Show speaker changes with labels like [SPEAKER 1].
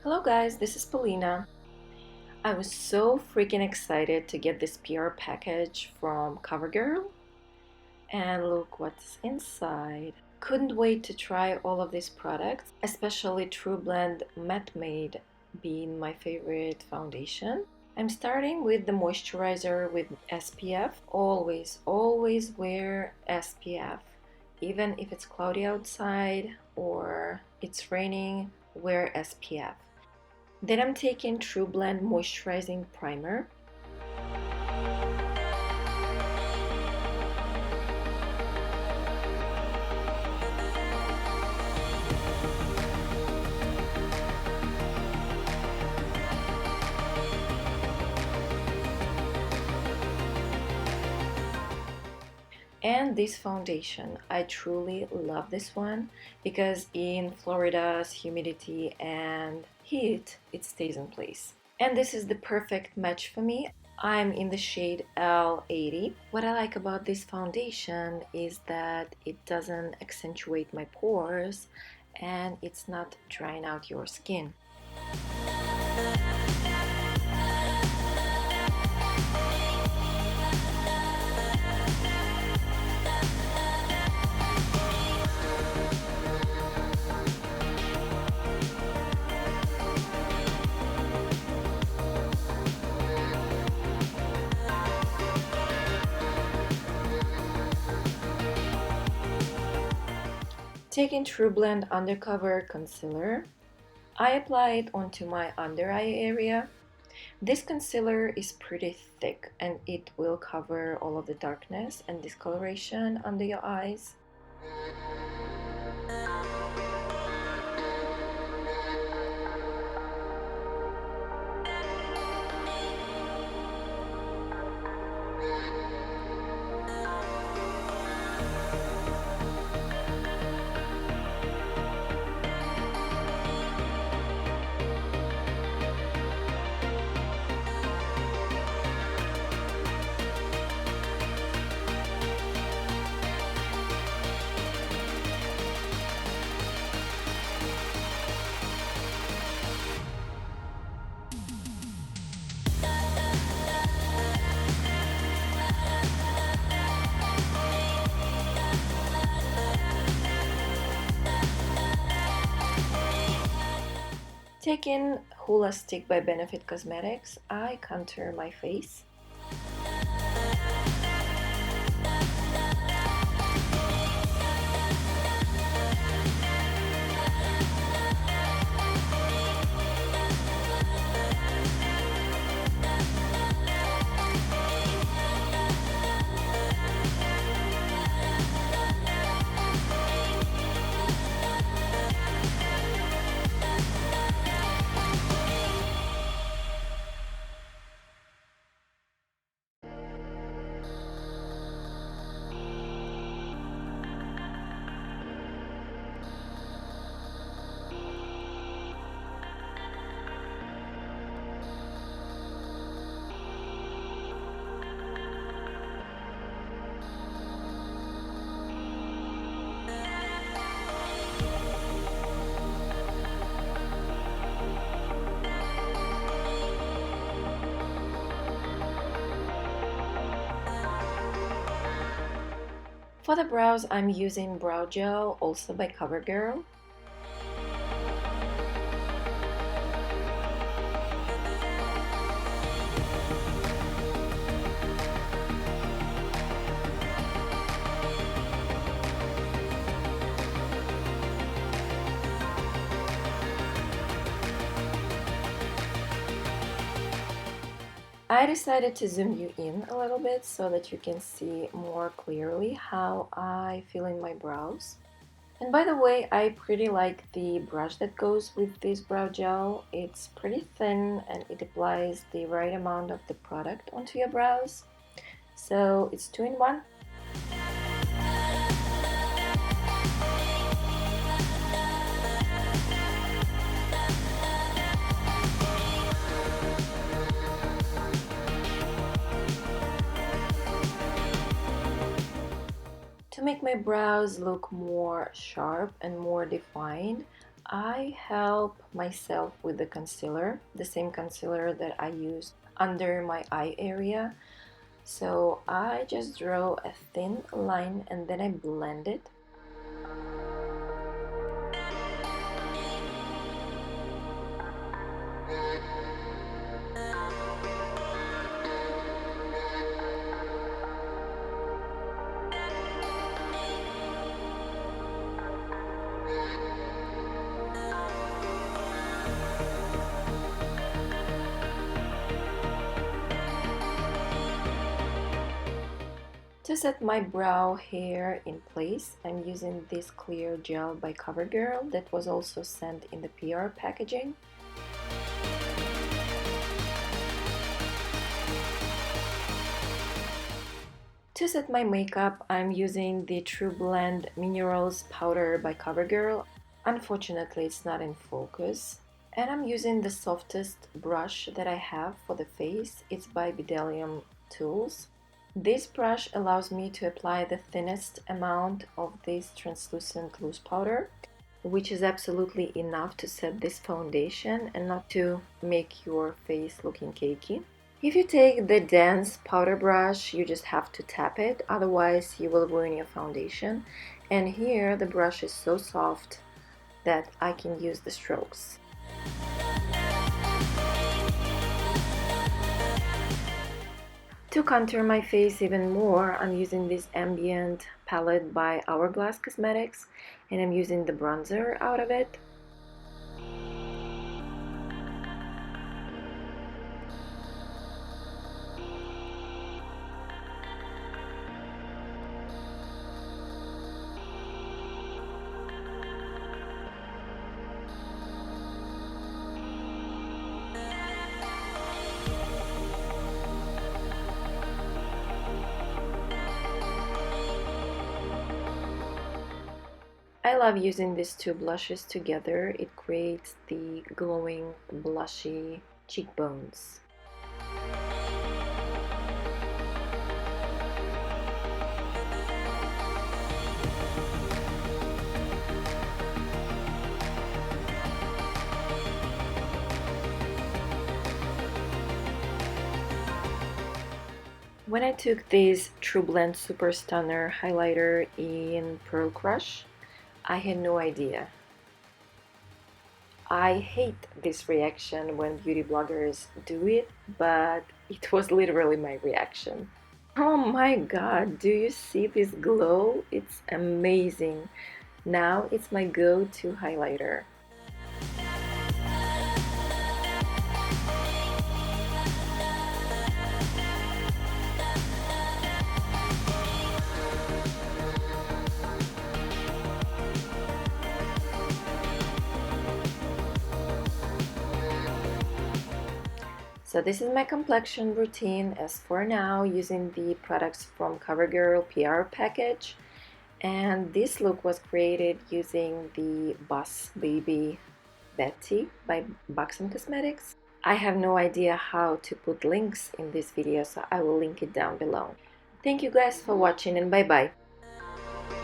[SPEAKER 1] Hello guys, this is Polina. I was so freaking excited to get this PR package from Covergirl, and look what's inside. Couldn't wait to try all of these products, especially Trublend Matte being my favorite foundation. I'm starting with the moisturizer with SPF. Always wear SPF. Even if it's cloudy outside or it's raining, wear SPF. Then I'm taking Trublend Moisturizing Primer. And this foundation, I truly love this one because in Florida's humidity and heat, it stays in place. And this is the perfect match for me. I'm in the shade L80. What I like about this foundation is that it doesn't accentuate my pores and it's not drying out your skin. Taking Trublend Undercover Concealer, I apply it onto my under eye area. This concealer is pretty thick and it will cover all of the darkness and discoloration under your eyes. Taking Hoola Stick by Benefit Cosmetics, I contour my face. For the brows, I'm using brow gel, also by Covergirl. I decided to zoom you in a little bit so that you can see more clearly how I fill in my brows. And by the way, I pretty like the brush that goes with this brow gel. It's pretty thin and it applies the right amount of the product onto your brows. So it's 2-in-1. To make my brows look more sharp and more defined, I help myself with the concealer, the same concealer that I used under my eye area. So I just draw a thin line and then I blend it. To set my brow hair in place, I'm using this clear gel by Covergirl that was also sent in the PR packaging. To set my makeup, I'm using the Trublend Minerals powder by Covergirl. Unfortunately, it's not in focus. And I'm using the softest brush that I have for the face. It's by Bdellium Tools. This brush allows me to apply the thinnest amount of this translucent loose powder, which is absolutely enough to set this foundation and not to make your face looking cakey. If you take the dense powder brush, you just have to tap it, otherwise you will ruin your foundation. And here the brush is so soft that I can use the strokes. To contour my face even more, I'm using this Ambient palette by Hourglass Cosmetics, and I'm using the bronzer out of it. I love using these two blushes together. It creates the glowing, blushy cheekbones. When I took this Trublend Super Stunner highlighter in Pearl Crush, I had no idea. I hate this reaction when beauty bloggers do it, but it was literally my reaction. Oh my god, do you see this glow? It's amazing. Now it's my go-to highlighter. So this is my complexion routine as for now, using the products from Covergirl PR package. And this look was created using the Boss Baby Betty by Buxom Cosmetics. I have no idea how to put links in this video, so I will link it down below. Thank you guys for watching and bye bye.